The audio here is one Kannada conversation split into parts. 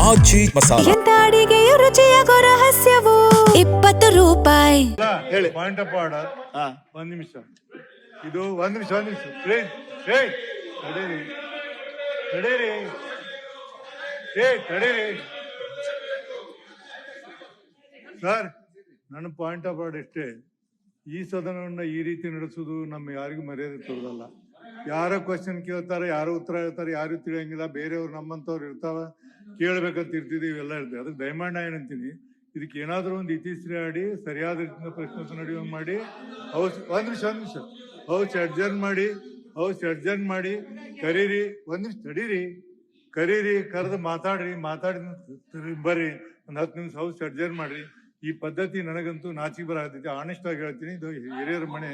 ನಾಚಿ ಮಸಾಲ. ಎಂತ ಅಡಿಗೆಯ ರುಚಿಯಾಗೋ ರಹಸ್ಯವು 20 ರೂಪಾಯಿ. ಹೇಳಿ ಪಾಯಿಂಟ್ ಆಫ್ ಆರ್ಡರ್. ಒಂದ್ ನಿಮಿಷ ಇದು ಒಂದ್ ನಿಮಿಷ ಪ್ಲೀಸ್. ತಡೀರಿ ತಡೀರಿ ಸರ್, ನನ್ನ ಪಾಯಿಂಟ್ ಆಫ್ ಆರ್ಡರ್ ಇಷ್ಟೇ. ಈ ಸದನವನ್ನ ಈ ರೀತಿ ನಡೆಸೋದು ನಮ್ಮ ಯಾರಿಗೂ ಮರ್ಯಾದೆ ತೋರಲ್ಲ. ಯಾರೋ ಕ್ವಶನ್ ಕೇಳ್ತಾರೆ, ಯಾರೋ ಉತ್ತರ ಹೇಳ್ತಾರೆ, ಯಾರು ತಿಳಿಯಂಗಿಲ್ಲ. ಬೇರೆಯವ್ರು ನಮ್ಮಂತವ್ರು ಇರ್ತಾವ, ಕೇಳ್ಬೇಕಂತ ಇರ್ತಿದೀವಿ, ಎಲ್ಲ ಇರ್ತದೆ. ಅದಕ್ಕೆ ದಯಮಾಡಿ ನಾ ಏನಂತೀನಿ, ಇದಕ್ಕೆ ಏನಾದರೂ ಒಂದು ಇತಿಶ್ರೀ ಆಡಿ ಸರಿಯಾದ ರೀತಿಯ ಪ್ರಶ್ನೆ ನಡೆಯುವಂಗೆ ಮಾಡಿ ಒಂದ್ ನಿಮಿಷ ಹೌಸ್ ಅಡ್ಜರ್ನ್ ಮಾಡಿ ಕರೀರಿ. ಒಂದ್ ನಿಮಿಷ ತಡೀರಿ, ಕರೀರಿ, ಕರೆದು ಮಾತಾಡಿ ಬರ್ರಿ. ಒಂದು 10 ನಿಮಿಷ ಹೌಸ್ ಅಡ್ಜರ್ನ್ ಮಾಡ್ರಿ. ಈ ಪದ್ಧತಿ ನನಗಂತೂ ನಾಚಿಕೆ ಬರಾಕತ್ತೈತಿ. ಆನೆಸ್ಟ್ ಆಗಿ ಹೇಳ್ತೀನಿ, ಇದು ಹಿರಿಯರ ಮನೆ.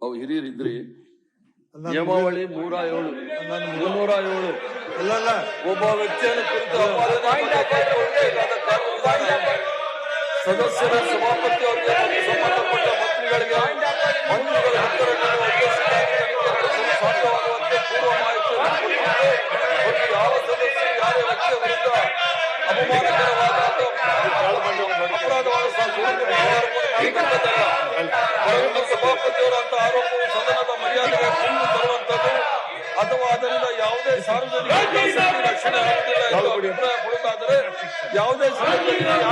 ಹಿರಿಯರಿದ್ರಿ ನಿಯಮಾವಳಿ 307 ಅಲ್ಲಲ್ಲ, ಒಬ್ಬ ವ್ಯಕ್ತಿಯನ್ನು ಕುರಿತು ಸದಸ್ಯರ ಸಭಾಪತಿ ಅವರಿಗೆ ಸಂಬಂಧಪಟ್ಟ ಮಂತ್ರಿಗಳಿಗೆ ಮಂತ್ರಿಗಳ ಸಾಧ್ಯವಾಗುವಂತೆ ಪೂರ್ವ ಮಾಹಿತಿಯನ್ನು ಮತ್ತು ಯಾವ ಸದಸ್ಯ ಯಾವ ವ್ಯಕ್ತಿಯ ವಿರುದ್ಧ ಅಪಮಾನಕರವಾದ ಅಪರಾಧವಾದ ಸಭಾಪತಿಯವರಂತ ಆರೋಪವು ಸದನದ ಮರ್ಯಾದೆಗೆ ಕುಂದು ತರುವಂತದ್ದು ಅಥವಾ ಅದರಿಂದ ಯಾವುದೇ ಸಾರ್ವಜನಿಕ ರಕ್ಷಣೆ ಆಗುತ್ತಿಲ್ಲ ಎಂದು ಅಭಿಪ್ರಾಯ ಪಡುತ್ತಾದರೆ ಯಾವುದೇ ಸಂದರ್ಭದಲ್ಲಿ ಯಾರೇ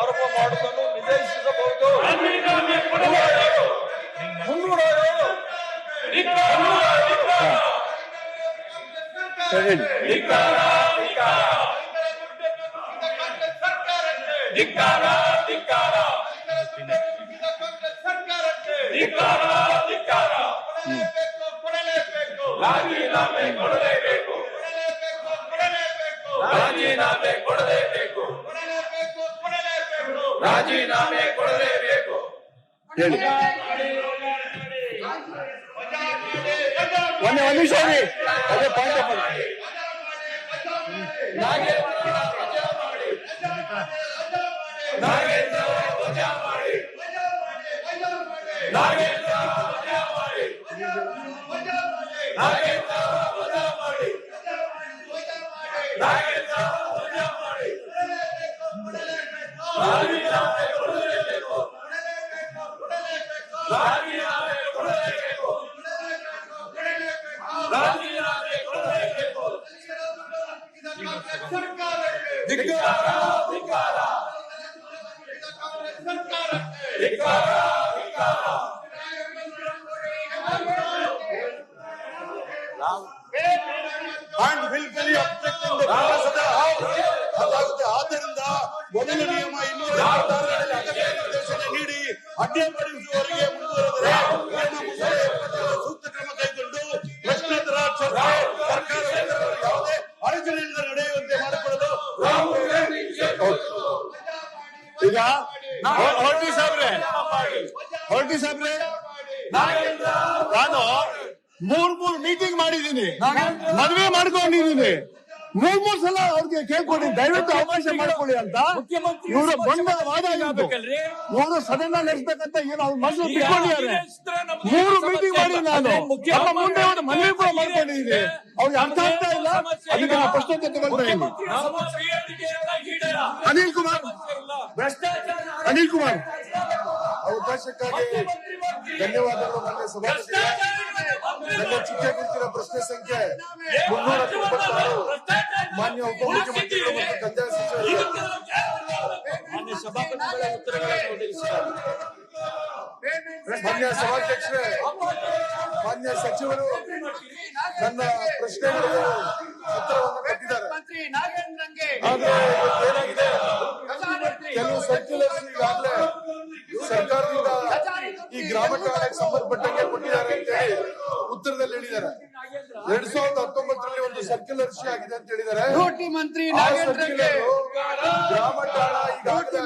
ಆರೋಪ ಮಾಡುವುದನ್ನು ನಿಷೇಧಿಸಬಹುದು. ರಾಜೀನಾಮೆ ಕೊಡಲೇಬೇಕು. ಹೇಳಿ ಒಂದೇ ಒಂದು ನಿಮಿಷ ಅದೇ ಪಾಯಿಂಟ್ ಆಫ್ ಆದ್ದರಿಂದ ಮೊದಲ ನಿಯಮ 226 ನೀಡಿ ಅಡ್ಡಿಪಡಿಸುವವರಿಗೆ ಮುಂದುವರೆದರೆ ಸೂಕ್ತ ಕ್ರಮ ಕೈಗೊಂಡು ಪ್ರಶ್ನೋತ್ತರ ಚರ್ಚೆ ಸರ್ಕಾರ ಯಾವುದೇ ಅಡಚಣೆಯಿಂದ ನಡೆಯುವಂತೆ ಮಾಡಿಕೊಳ್ಳಲು. ಈಗ ಹೊರಟಿ ಸಾಬ್ರೆ ನಾನು 3 ಮೀಟಿಂಗ್ ಮಾಡಿದ್ದೀನಿ, ಮದುವೆ ಮಾಡ್ಕೊಂಡಿದ್ದೀನಿ, 3 ಸಲ ಅವ್ರಿಗೆ ಕೇಳ್ಕೊಂಡಿದ್ದೀನಿ, ದಯವಿಟ್ಟು ಅವಕಾಶ ಮಾಡ್ಕೊಳ್ಳಿ ಅಂತ. ಇವರು ಬಂದ ವಾದ ಇವರು ಸದನ ನಡೆಸಬೇಕಂತ ಏನು ಅವ್ರ ಮನಸ್ಸು ಬಿಟ್ಕೊಂಡಿದ್ದಾರೆ. 3 ಮೀಟಿಂಗ್ ಮಾಡಿ ನಾನು ನಮ್ಮ ಮುಂದೆ ಒಂದು ಮನವಿ ಕೂಡ ಮಾಡ್ಕೊಂಡಿದ್ದೀನಿ. ಅವ್ರಿಗೆ ಅರ್ಥ ಆಗ್ತಾ ಇಲ್ಲ, ಅದಕ್ಕೆ ನಾವು ಪ್ರಶ್ನೋತ್ತರ ತಗೊಳ್ತಾ ಇದ್ದೀನಿ. ಅನಿಲ್ ಕುಮಾರ್ ಅವಕಾಶಕ್ಕಾಗಿ ಧನ್ಯವಾದಗಳು. ನನ್ನ ಸಭಾಪತಿ ನನ್ನ ಚುಕ್ಕೆ ಕುರಿತಿನ ಪ್ರಶ್ನೆ ಸಂಖ್ಯೆ 396 ಮಾನ್ಯ ಉಪಮುಖ್ಯಮಂತ್ರಿಗಳು ಮತ್ತು ಕಂದಾಯ ಸಚಿವರು ಮಾನ್ಯ ಸಭಾಧ್ಯಕ್ಷರೇ, ಮಾನ್ಯ ಸಚಿವರು ನನ್ನ ಪ್ರಶ್ನೆಗಳಿಗೆ ಉತ್ತರವನ್ನು ಕೊಟ್ಟಿದ್ದಾರೆ. ಆದ್ರೆ ಏನಾಗಿದೆ, ಕೆಲವು ಸರ್ಕ್ಯುಲರ್ಸ್ ಈಗಾಗಲೇ ಸರ್ಕಾರದಿಂದ ಈ ಗ್ರಾಮ ಠಾಣೆಗೆ ಸಂಬಂಧಪಟ್ಟಂಗೆ ಕೊಟ್ಟಿದ್ದಾರೆ ಅಂತ ಹೇಳಿ ಉತ್ತರದಲ್ಲಿ ಹೇಳಿದ್ದಾರೆ. 2019ರಲ್ಲಿ ಒಂದು ಸರ್ಕ್ಯುಲರ್ ಇಶ್ಯೂ ಆಗಿದೆ ಅಂತ ಹೇಳಿದ್ದಾರೆ. ಮಂತ್ರಿ ಗ್ರಾಮ ಠಾಣಾ ಈಗಾಗಲೇ